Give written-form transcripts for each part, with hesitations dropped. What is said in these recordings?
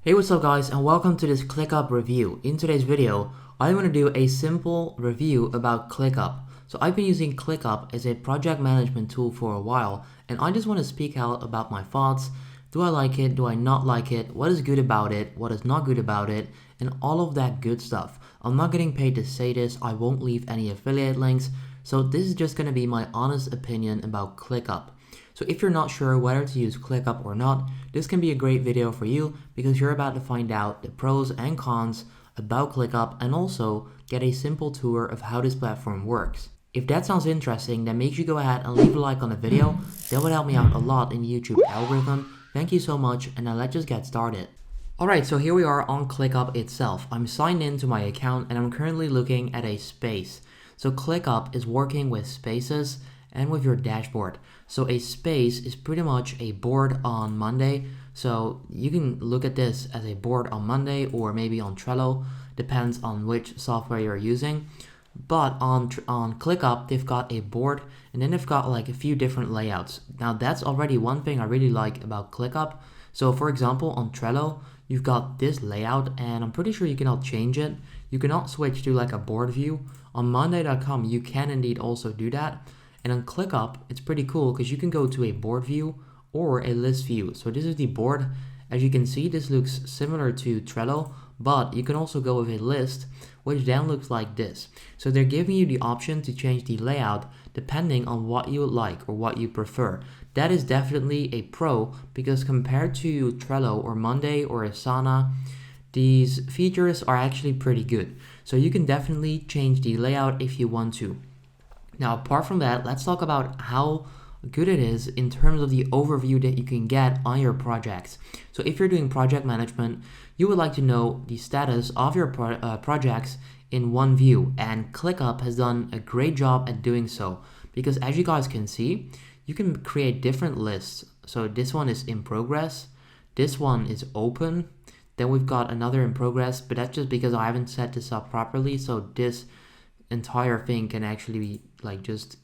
Hey, what's up guys, and welcome to this ClickUp review. In today's video, I'm going to do a simple review about ClickUp. So I've been using ClickUp as a project management tool for a while, and I just want to speak out about my thoughts. Do I like it? Do I not like it? What is good about it? What is not good about it? And all of that good stuff. I'm not getting paid to say this. I won't leave any affiliate links. So this is just going to be my honest opinion about ClickUp. So if you're not sure whether to use ClickUp or not, this can be a great video for you because you're about to find out the pros and cons about ClickUp and also get a simple tour of how this platform works. If that sounds interesting, then make sure you go ahead and leave a like on the video. That would help me out a lot in the YouTube algorithm. Thank you so much, and now let's just get started. Alright, so here we are on ClickUp itself. I'm signed in to my account and I'm currently looking at a space. So ClickUp is working with spaces and with your dashboard. So a space is pretty much a board on Monday. So you can look at this as a board on Monday or maybe on Trello, depends on which software you're using. But on ClickUp, they've got a board and then they've got like a few different layouts. Now that's already one thing I really like about ClickUp. So for example, on Trello, you've got this layout and I'm pretty sure you cannot change it. You cannot switch to like a board view. On Monday.com, you can indeed also do that. And on ClickUp, it's pretty cool because you can go to a board view or a list view. So this is the board. As you can see, this looks similar to Trello, but you can also go with a list, which then looks like this. So they're giving you the option to change the layout depending on what you like or what you prefer. That is definitely a pro because compared to Trello or Monday or Asana, these features are actually pretty good. So you can definitely change the layout if you want to. Now, apart from that, let's talk about how good it is in terms of the overview that you can get on your projects. So if you're doing project management, you would like to know the status of your projects in one view, and ClickUp has done a great job at doing so because as you guys can see, you can create different lists. So this one is in progress, this one is open, then we've got another in progress, but that's just because I haven't set this up properly. So this entire thing can actually be like just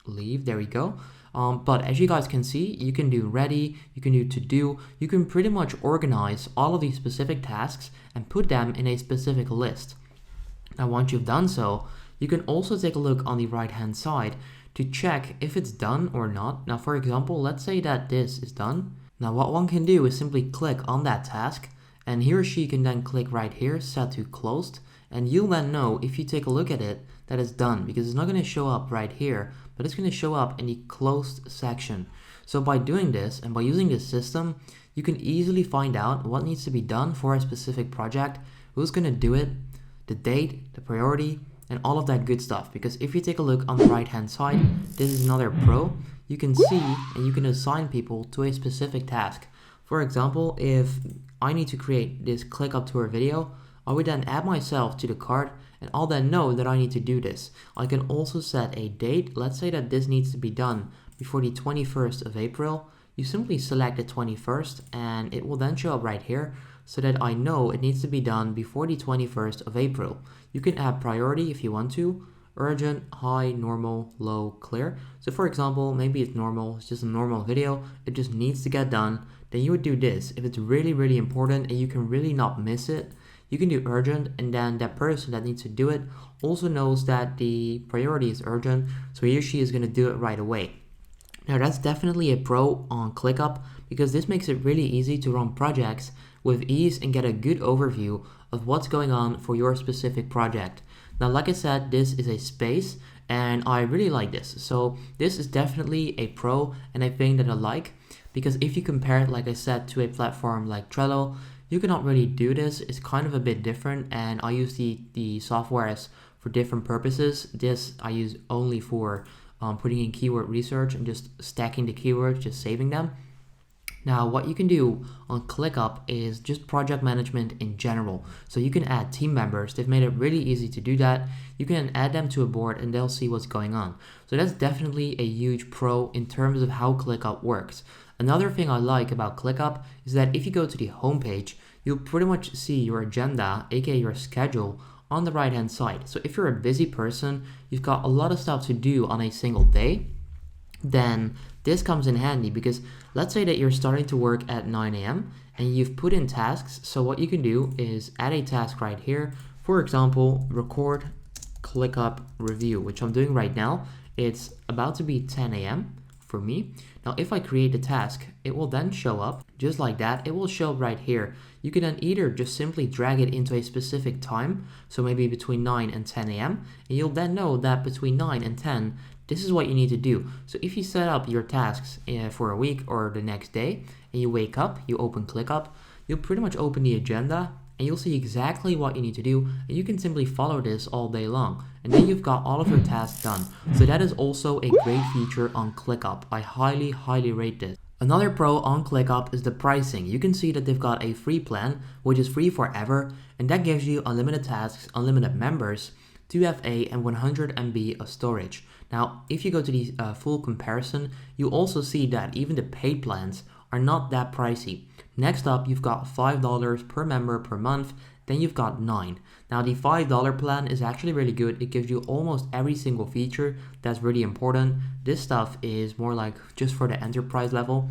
leave. There we go. But as you guys can see, you can do ready, you can do to do, you can pretty much organize all of these specific tasks and put them in a specific list. Now once you've done so, you can also take a look on the right hand side to check if it's done or not. Now for example, let's say that this is done. Now what one can do is simply click on that task and he or she can then click right here, set to closed, and you'll then know if you take a look at it that it's done because it's not going to show up right here, but it's going to show up in the closed section. So by doing this and by using this system, you can easily find out what needs to be done for a specific project, who's going to do it, the date, the priority, and all of that good stuff. Because if you take a look on the right hand side, this is another pro. You can see and you can assign people to a specific task. For example, if I need to create this ClickUp tour video, I would then add myself to the cart and I'll then know that I need to do this. I can also set a date. Let's say that this needs to be done before the 21st of April. You simply select the 21st and it will then show up right here so that I know it needs to be done before the 21st of April. You can add priority if you want to, urgent, high, normal, low, clear. So for example, maybe it's normal, it's just a normal video, it just needs to get done. Then you would do this. If it's really, really important and you can really not miss it, you can do urgent, and then that person that needs to do it also knows that the priority is urgent, so he or she is going to do it right away. Now that's definitely a pro on ClickUp because this makes it really easy to run projects with ease and get a good overview of what's going on for your specific project. Now like I said, this is a space and I really like this. So this is definitely a pro and a thing that I like because if you compare it, like I said, to a platform like Trello, you cannot really do this. It's kind of a bit different and I use the softwares for different purposes. This I use only for putting in keyword research and just stacking the keywords, just saving them. Now what you can do on ClickUp is just project management in general. So you can add team members. They've made it really easy to do that. You can add them to a board and they'll see what's going on. So that's definitely a huge pro in terms of how ClickUp works. Another thing I like about ClickUp is that if you go to the homepage, you'll pretty much see your agenda, aka your schedule, on the right hand side. So if you're a busy person, you've got a lot of stuff to do on a single day, then this comes in handy because let's say that you're starting to work at 9 a.m. and you've put in tasks. So what you can do is add a task right here. For example, record ClickUp review, which I'm doing right now. It's about to be 10 a.m. for me. Now, if I create the task, it will then show up just like that. It will show up right here. You can then either just simply drag it into a specific time, so maybe between 9 and 10 a.m., and you'll then know that between 9 and 10, this is what you need to do. So if you set up your tasks for a week or the next day, and you wake up, you open ClickUp, you'll pretty much open the agenda, and you'll see exactly what you need to do, and you can simply follow this all day long, and then you've got all of your tasks done. So that is also a great feature on ClickUp. I highly rate this. Another pro on ClickUp is the pricing. You can see that they've got a free plan, which is free forever, and that gives you unlimited tasks, unlimited members, 2FA and 100 MB of storage. Now, if you go to the full comparison, you also see that even the paid plans are not that pricey. Next up, you've got $5 per member per month, then you've got 9. Now, the $5 plan is actually really good. It gives you almost every single feature that's really important. This stuff is more like just for the enterprise level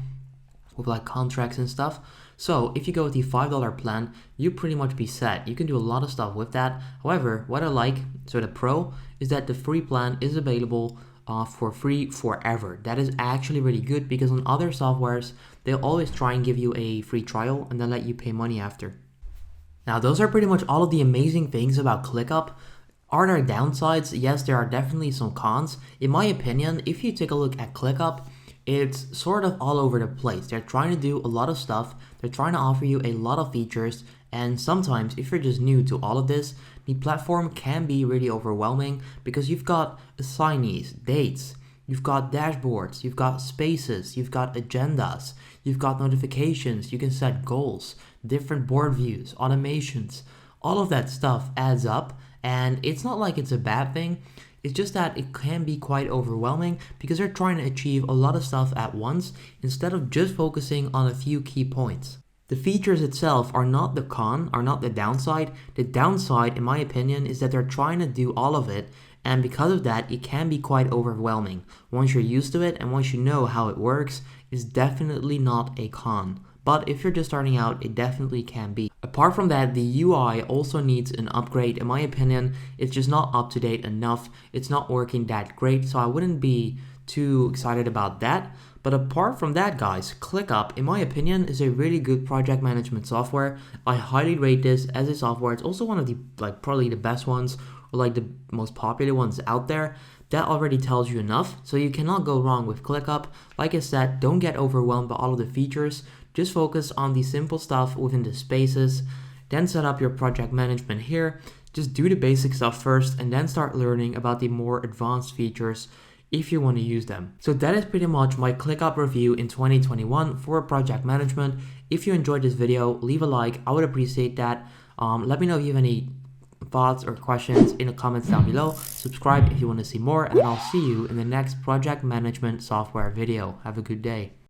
with like contracts and stuff. So if you go with the $5 plan, you pretty much be set. You can do a lot of stuff with that. However, what I like, so the pro, is that the free plan is available for free forever. That is actually really good because on other softwares, they'll always try and give you a free trial and then let you pay money after. Now, those are pretty much all of the amazing things about ClickUp. Are there downsides? Yes, there are definitely some cons. In my opinion, if you take a look at ClickUp, it's sort of all over the place. They're trying to do a lot of stuff. They're trying to offer you a lot of features. And sometimes, if you're just new to all of this, the platform can be really overwhelming because you've got assignees, dates, you've got dashboards, you've got spaces, you've got agendas, you've got notifications, you can set goals, different board views, automations. All of that stuff adds up, and it's not like it's a bad thing. It's just that it can be quite overwhelming because they're trying to achieve a lot of stuff at once instead of just focusing on a few key points. The features itself are not the con, are not the downside. The downside, in my opinion, is that they're trying to do all of it, and because of that, it can be quite overwhelming. Once you're used to it and once you know how it works, it's definitely not a con. But if you're just starting out, it definitely can be. Apart from that, the UI also needs an upgrade. In my opinion, it's just not up to date enough. It's not working that great, so I wouldn't be too excited about that. But apart from that, guys, ClickUp, in my opinion, is a really good project management software. I highly rate this as a software. It's also one of the, probably the best ones, or like the most popular ones out there. That already tells you enough, so you cannot go wrong with ClickUp. Like I said, don't get overwhelmed by all of the features. Just focus on the simple stuff within the spaces, then set up your project management here. Just do the basic stuff first and then start learning about the more advanced features if you want to use them. So that is pretty much my ClickUp review in 2021 for project management. If you enjoyed this video, leave a like. I would appreciate that. Let me know if you have any thoughts or questions in the comments down below. Subscribe if you want to see more, and I'll see you in the next project management software video. Have a good day.